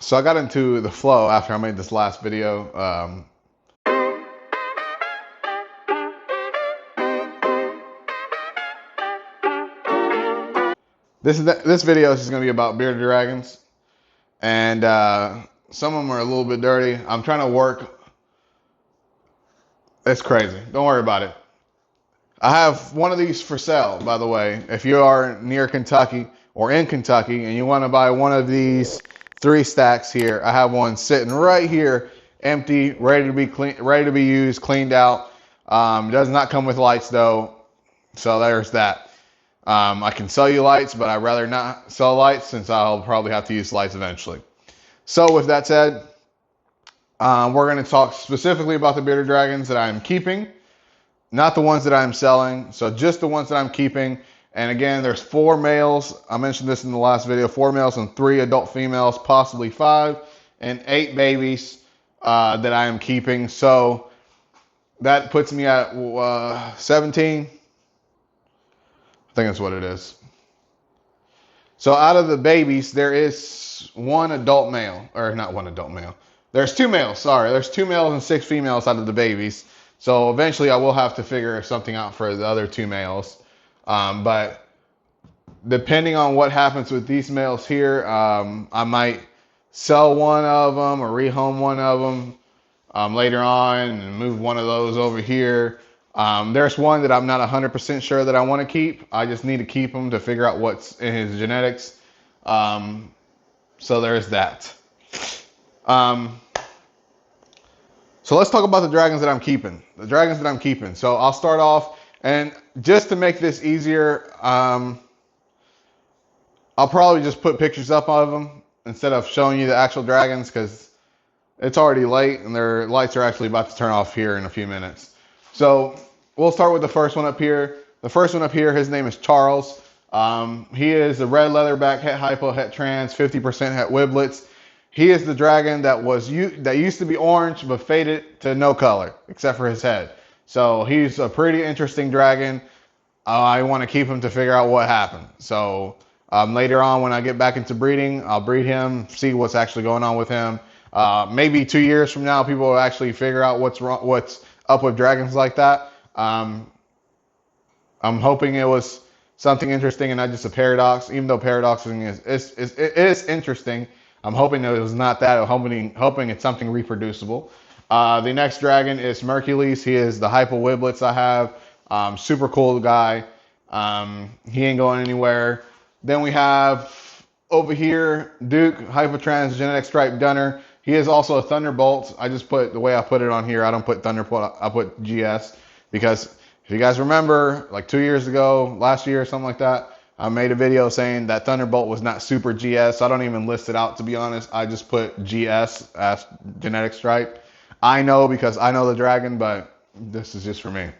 So I got into the flow after I made this last video. This video is going to be about bearded dragons, and some of them are a little bit dirty. I'm trying to work. It's crazy. Don't worry about it. I have one of these for sale, by the way. If you are near Kentucky or in Kentucky and you want to buy one of these 3 stacks here, I have one sitting right here, empty, ready to be clean, ready to be used, cleaned out. It does not come with lights though, so there's that. I can sell you lights, but I'd rather not sell lights since I'll probably have to use lights eventually. So with that said, we're going to talk specifically about the bearded dragons that I'm keeping. Not the ones that I'm selling, so just the ones that I'm keeping. And again, there's 4 males. I mentioned this in the last video. 4 males and 3 adult females, possibly 5, and 8 babies that I am keeping. So that puts me at 17. I think that's what it is. So out of the babies, there is 1 adult male, or not 1 adult male. There's 2 males, sorry. There's 2 males and 6 females out of the babies. So eventually I will have to figure something out for the other 2 males. But depending on what happens with these males here, I might sell one of them or rehome one of them later on and move one of those over here. There's one that I'm not 100% sure that I want to keep. I just need to keep him to figure out what's in his genetics. So there's that. So let's talk about the dragons that I'm keeping. The dragons that I'm keeping. So I'll start off, and just to make this easier, I'll probably just put pictures up of them instead of showing you the actual dragons because it's already late and their lights are actually about to turn off here in a few minutes. So we'll start with the first one up here. The first one up here, his name is Charles. He is a red leatherback, het hypo, het trans, 50% het wiblets. He is the dragon that used to be orange but faded to no color except for his head. So he's a pretty interesting dragon. I want to keep him to figure out what happened. So later on when I get back into breeding, I'll breed him, see what's actually going on with him. Maybe 2 years from now, people will actually figure out what's up with dragons like that. I'm hoping it was something interesting and not just a paradox, even though paradoxing is interesting. I'm hoping that it was not that. I'm hoping it's something reproducible. The next dragon is Mercules. He is the Hypo Wiblets I have. Super cool guy. He ain't going anywhere. Then we have over here Duke, Hypotrans Genetic Stripe Dunner. He is also a Thunderbolt. I just put the way I put it on here. I don't put Thunderbolt. I put GS because if you guys remember, like 2 years ago, last year or something like that, I made a video saying that Thunderbolt was not super GS. So I don't even list it out, to be honest. I just put GS as Genetic Stripe. I know because I know the dragon, but this is just for me.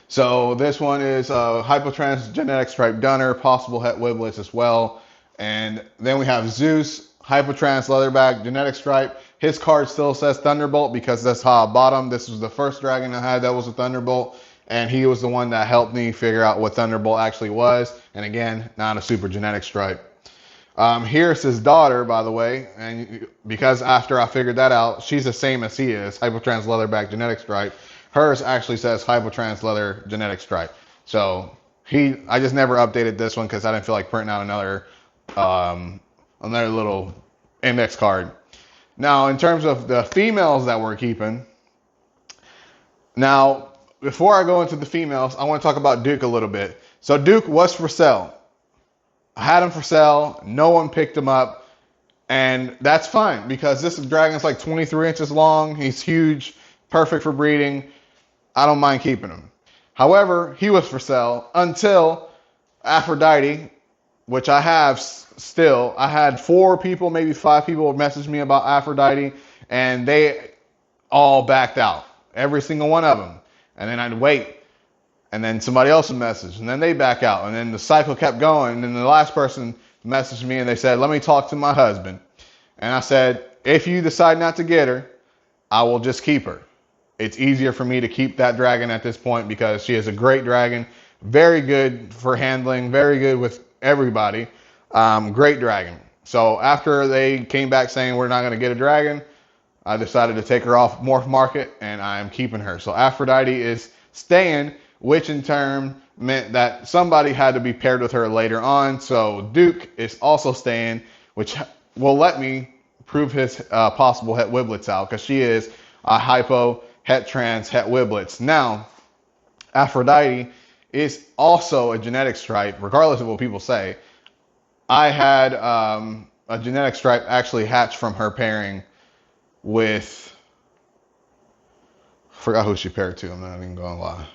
So this one is Hypotrans Genetic Stripe Dunner, possible het wiblets as well. And then we have Zeus, Hypotrans Leatherback, Genetic Stripe. His card still says Thunderbolt because that's how I bought him. This was the first dragon I had that was a Thunderbolt. And he was the one that helped me figure out what Thunderbolt actually was. And again, not a super genetic stripe. Here's his daughter, by the way. And because after I figured that out, she's the same as he is, Hypotrans Leatherback Genetic Stripe. Hers actually says Hypotrans Leather Genetic Stripe. So I just never updated this one because I didn't feel like printing out another little index card. Now, in terms of the females that we're keeping, now, before I go into the females, I want to talk about Duke a little bit. So Duke was for sale. I had him for sale. No one picked him up. And that's fine because this dragon's like 23 inches long. He's huge, perfect for breeding. I don't mind keeping him. However, he was for sale until Aphrodite, which I have still. I had 4 people, maybe 5 people message me about Aphrodite, and they all backed out. Every single one of them. And then I'd wait. And then somebody else would message. And then they back out. And then the cycle kept going. And then the last person messaged me and they said, let me talk to my husband. And I said, if you decide not to get her, I will just keep her. It's easier for me to keep that dragon at this point because she is a great dragon. Very good for handling. Very good with everybody. Great dragon. So after they came back saying we're not going to get a dragon, I decided to take her off Morph Market, and I'm keeping her. So Aphrodite is staying, which in turn meant that somebody had to be paired with her later on. So Duke is also staying, which will let me prove his possible Het Wiblets out, because she is a Hypo, Het Trans, Het Wiblets. Now, Aphrodite is also a genetic stripe, regardless of what people say. I had a genetic stripe actually hatch from her pairing with, I forgot who she paired to. I'm not even going to lie.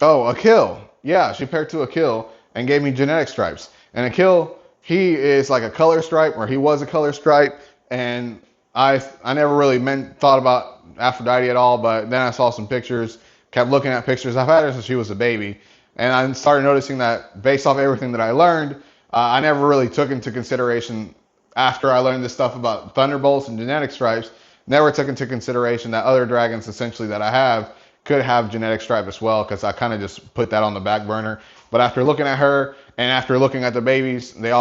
Oh, Akil. Yeah, she paired to Akil and gave me genetic stripes. And Akil, he is like a color stripe, or he was a color stripe. And I never really thought about Aphrodite at all, but then I saw some pictures, kept looking at pictures. I've had her since she was a baby. And I started noticing that based off everything that I learned, I never really took into consideration, after I learned this stuff about Thunderbolts and genetic stripes, never took into consideration that other dragons essentially that I have could have genetic stripe as well, because I kind of just put that on the back burner. But after looking at her and after looking at the babies, there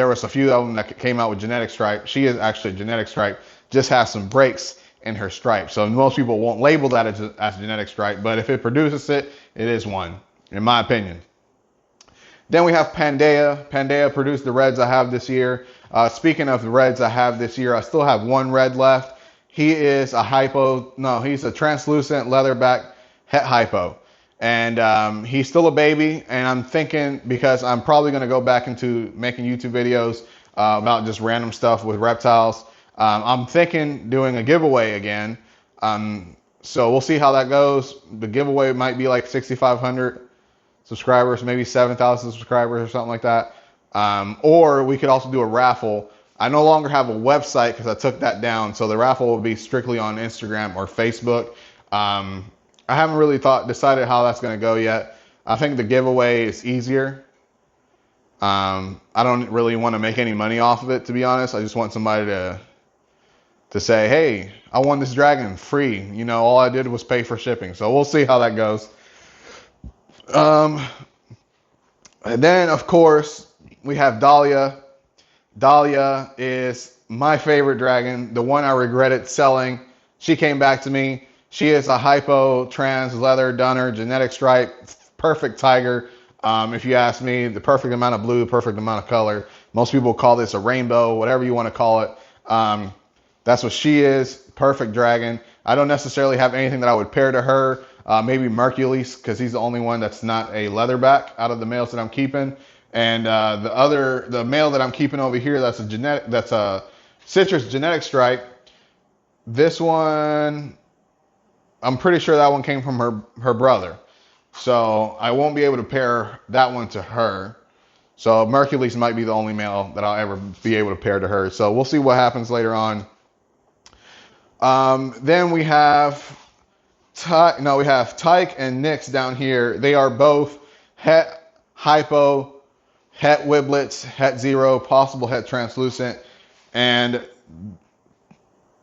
was a few of them that came out with genetic stripe. She is actually a genetic stripe, just has some breaks in her stripe. So most people won't label that as genetic stripe, but if it produces it, it is one, in my opinion. Then we have Pandea. Pandea produced the reds I have this year. Speaking of the reds I have this year, I still have one red left. He is a Hypo, no, he's a translucent leatherback Het Hypo. And he's still a baby, and I'm thinking, because I'm probably going to go back into making YouTube videos about just random stuff with reptiles, I'm thinking doing a giveaway again. So we'll see how that goes. The giveaway might be like 6,500 subscribers, maybe 7,000 subscribers or something like that. Or we could also do a raffle. I no longer have a website because I took that down, so the raffle will be strictly on Instagram or Facebook. I haven't really decided how that's going to go yet. I think the giveaway is easier. I don't really want to make any money off of it, to be honest. I just want somebody to say, hey, I won this dragon free. You know, all I did was pay for shipping. So we'll see how that goes. And then, of course, we have Dahlia. Dahlia is my favorite dragon, the one I regretted selling. She came back to me. She is a Hypo, Trans, Leather, Dunner, genetic stripe, perfect tiger. If you ask me, the perfect amount of blue, perfect amount of color. Most people call this a rainbow, whatever you want to call it. That's what she is, perfect dragon. I don't necessarily have anything that I would pair to her. Maybe Mercules, because he's the only one that's not a leatherback out of the males that I'm keeping. And the male that I'm keeping over here, that's a citrus genetic stripe. This one, I'm pretty sure that one came from her brother. So I won't be able to pair that one to her. So Mercules might be the only male that I'll ever be able to pair to her. So we'll see what happens later on. Then we have Tyke and Nyx down here. They are both Het Hypo, Het Wiblets, Het Zero, possible Het Translucent. And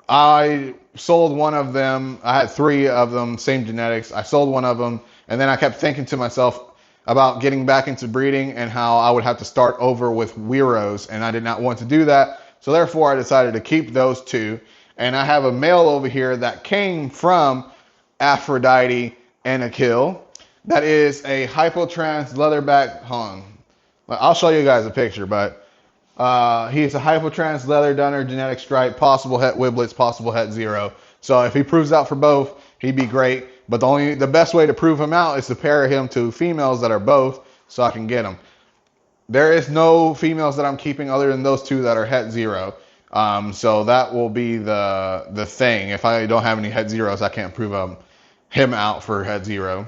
I sold one of them. I had 3 of them, same genetics. I sold one of them, and then I kept thinking to myself about getting back into breeding and how I would have to start over with Weros, and I did not want to do that. So therefore, I decided to keep those 2. And I have a male over here that came from Aphrodite and Akil. That is a Hypotrans leatherback. Hold on. I'll show you guys a picture, but he's a Hypotrans leather dunner genetic stripe, possible Het Wiblets, possible Het Zero. So if he proves out for both, he'd be great. But the best way to prove him out is to pair him to females that are both, so I can get him. There is no females that I'm keeping other than those 2 that are Het Zero. So that will be the thing. If I don't have any Het Zeros, I can't prove him out for Het Zero.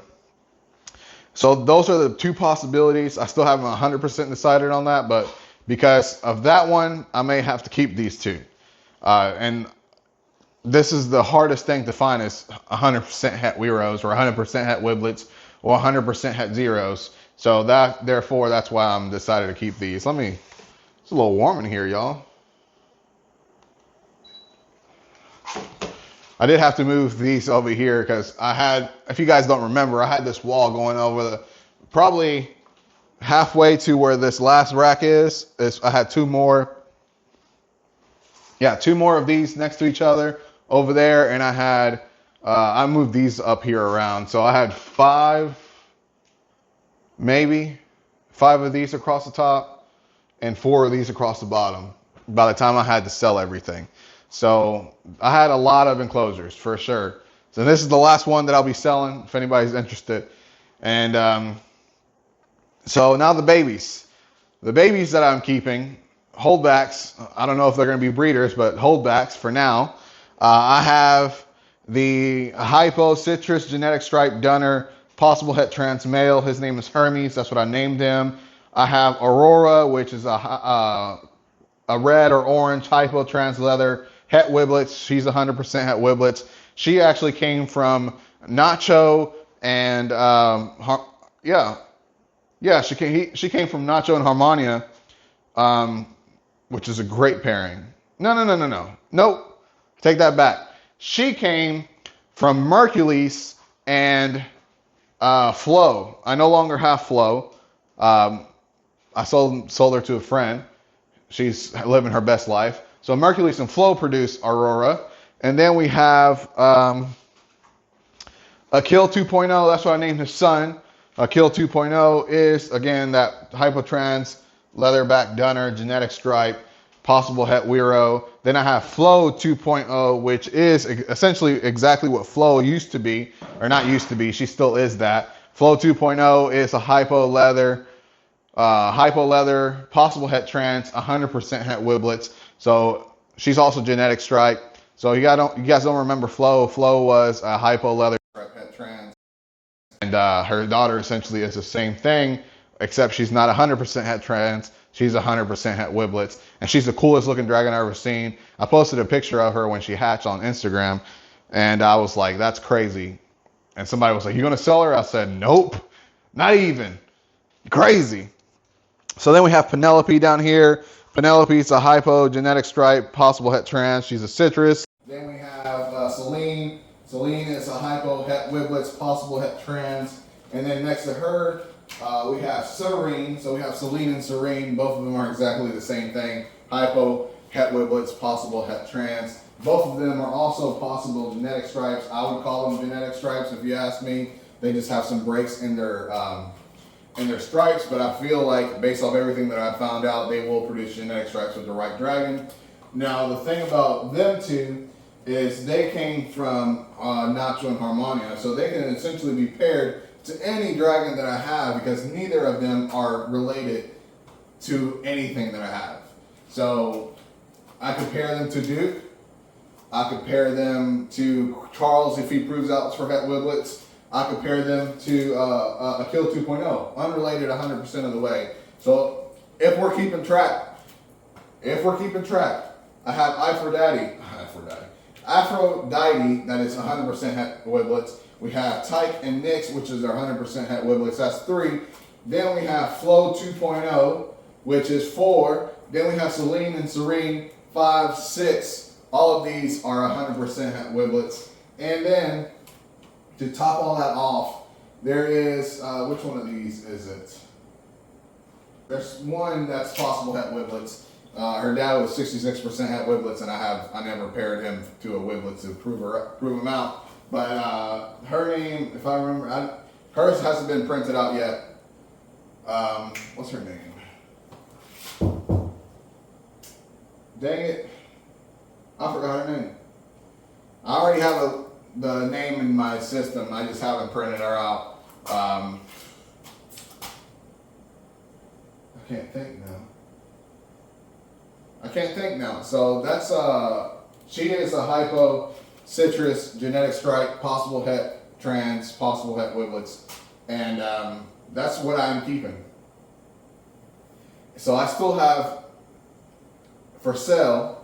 So those are the 2 possibilities. I still haven't 100% decided on that, but because of that one, I may have to keep these 2. And this is the hardest thing to find, is 100% Het Weros or 100% Het Wiblets or 100% Het Zeros. So therefore, that's why I'm decided to keep these. It's a little warm in here, y'all. I did have to move these over here because if you guys don't remember, I had this wall going over probably halfway to where this last rack is I had two more. Yeah, two more of these next to each other over there, and I had I moved these up here around, so I had maybe five of these across the top and four of these across the bottom by the time I had to sell everything. So I had a lot of enclosures for sure. So this is the last one that I'll be selling if anybody's interested. And so now the babies. The babies that I'm keeping, holdbacks, I don't know if they're going to be breeders, but holdbacks for now. I have the Hypo Citrus Genetic Stripe Dunner Possible Het Trans Male. His name is Hermes. That's what I named him. I have Aurora, which is a red or orange Hypo Trans Leather Het Wiblets. She's 100% Het Wiblets. She actually came from Nacho and she came from Nacho and Harmonia, which is a great pairing. No. Nope. Take that back. She came from Mercules and Flo. I no longer have Flo. I sold her to a friend. She's living her best life. So Mercules and Flo produce Aurora. And then we have Akil 2.0. That's what I named his son. Akil 2.0 is, again, that Hypotrans, Leatherback Dunner, Genetic Stripe, Possible Het Wiro. Then I have Flo 2.0, which is essentially exactly what Flo used to be, or not used to be, she still is that. Flo 2.0 is a Hypo Leather, Possible Het Trans, 100% Het Wiblets. So she's also Genetic Stripe. So you guys don't remember Flo. Flo was a Hypo Leather Het Trans. And her daughter essentially is the same thing, except she's not 100% Het Trans. She's 100% Het Wiblets. And she's the coolest looking dragon I've ever seen. I posted a picture of her when she hatched on Instagram. And I was like, that's crazy. And somebody was like, you going to sell her? I said, nope, not even. Crazy. So then we have Penelope down here. Penelope's a Hypo, Genetic Stripe, Possible Het Trans. She's a citrus. Then we have Celine. Celine is a Hypo, Het Wiblets, Possible Het Trans. And then next to her, we have Serene. So we have Celine and Serene. Both of them are exactly the same thing. Hypo, Het Wiblets, Possible Het Trans. Both of them are also possible genetic stripes. I would call them genetic stripes if you ask me. They just have some breaks in their stripes, but I feel like based off everything that I found out, they will produce genetic stripes with the right dragon. Now the thing about them two is they came from Nacho and Harmonia, so they can essentially be paired to any dragon that I have because neither of them are related to anything that I have. So I could pair them to Duke. I could pair them to Charles if he proves out for Het Wiblets. I compare them to Akil 2.0, unrelated 100% of the way. So if we're keeping track, I have Aphrodite, that is 100% Het Wiblets. We have Tyke and Nyx, which is our 100% Het Wiblets. That's 3. Then we have Flo 2.0, which is 4. Then we have Celine and Serene, 5, 6. All of these are 100% Het Wiblets. And then to top all that off, there is, which one of these is it? There's one that's possible Het Wiblets. Her dad was 66% Het Wiblets, and I never paired him to a Wiblet to prove him out. But her name, if I remember, hers hasn't been printed out yet. What's her name? Dang it. I forgot her name. I already have the name in my system. I just haven't printed her out. I can't think now. So that's she is a Hypo Citrus Genetic Stripe, Possible Het Trans, Possible Het Wiblets, and that's what I'm keeping. So I still have for sale.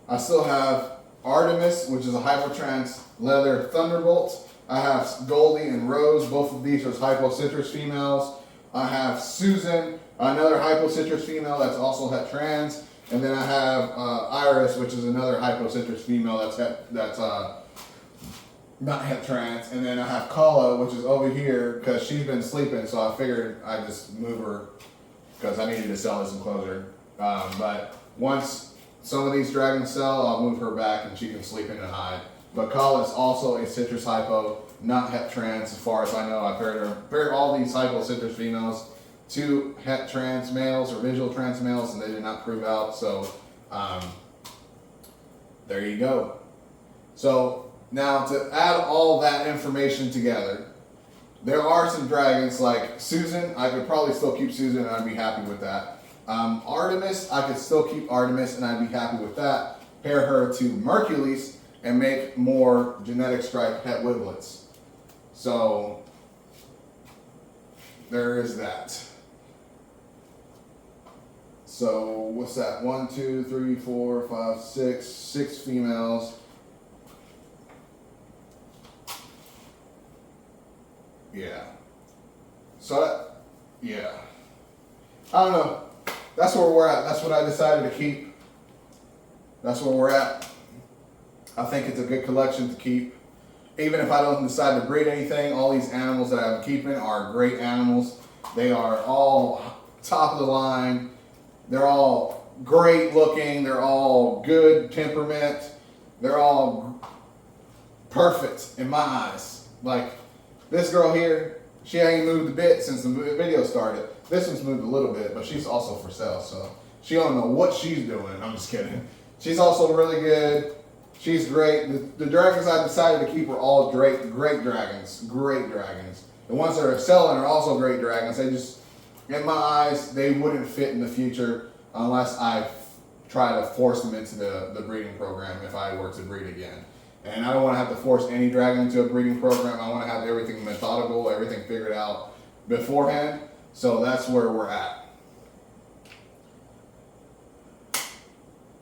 I still have Artemis, which is a Hypotrans Leather Thunderbolt. I have Goldie and Rose. Both of these are Hypo Citrus females. I have Susan, another Hypo Citrus female that's also Het Trans. And then I have Iris, which is another Hypo Citrus female that's not het trans, and then I have Kala, which is over here because she's been sleeping, so I figured I'd just move her because I needed to sell this enclosure. But once some of these dragons sell, I'll move her back and she can sleep in and hide. But Kala is also a citrus hypo, not het trans as far as I know. I paired all these hypo citrus females to het trans males or visual trans males, and they did not prove out. So there you go. So now to add all that information together, there are some dragons like Susan. I could probably still keep Susan and I'd be happy with that. Artemis, I could still keep Artemis and I'd be happy with that. Pair her to Mercules and make more genetic stripe het wiblets. So there is that. So what's that? 1, 2, 3, 4, 5, 6 females. Yeah. So that, yeah. I don't know. That's where we're at. That's what I decided to keep. That's where we're at. I think it's a good collection to keep. Even if I don't decide to breed anything, all these animals that I'm keeping are great animals. They are all top of the line. They're all great looking. They're all good temperament. They're all perfect in my eyes. Like this girl here, she ain't moved a bit since the video started. This one's moved a little bit, but she's also for sale, so she don't know what she's doing. I'm just kidding. She's also really good. She's great. The dragons I decided to keep are all great dragons. Great dragons. The ones that are selling are also great dragons. They just, in my eyes, they wouldn't fit in the future unless I try to force them into the breeding program if I were to breed again. And I don't want to have to force any dragon into a breeding program. I want to have everything methodical, everything figured out beforehand. So that's where we're at.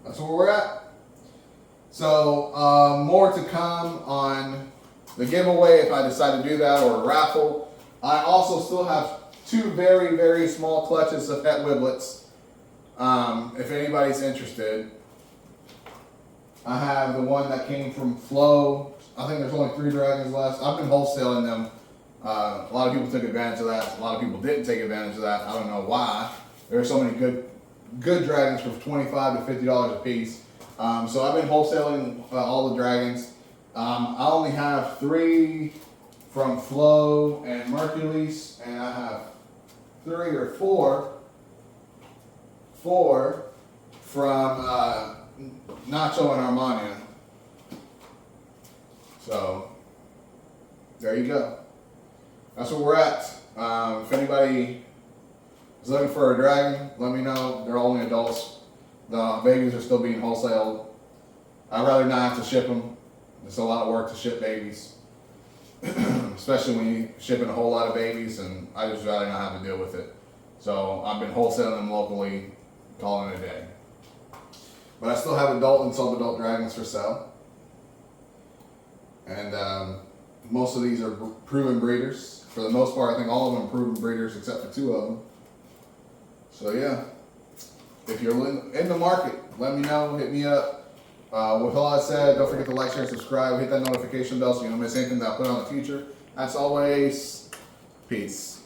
That's where we're at. So more to come on the giveaway if I decide to do that, or a raffle. I also still have 2 very, very small clutches of het wiblets. If anybody's interested. I have the one that came from Flow. I think there's only 3 dragons left. I've been wholesaling them. A lot of people took advantage of that. A lot of people didn't take advantage of that. I don't know why. There are so many good dragons for $25 to $50 a piece. So I've been wholesaling all the dragons. I only have 3 from Flow and Mercules, and I have 3 or 4 from Nacho and Armania. So there you go. That's where we're at. If anybody is looking for a dragon, let me know. They're only adults. The babies are still being wholesaled. I'd rather not have to ship them. It's a lot of work to ship babies, especially when you're shipping a whole lot of babies, and I just rather not have to deal with it. So I've been wholesaling them locally, calling it a day. But I still have adult and sub-adult dragons for sale. And most of these are proven breeders. For the most part, I think all of them are proven breeders except for 2 of them. So yeah, if you're in the market, let me know, hit me up. With all that said, don't forget to like, share, subscribe, hit that notification bell so you don't miss anything that I put on in the future. As always, peace.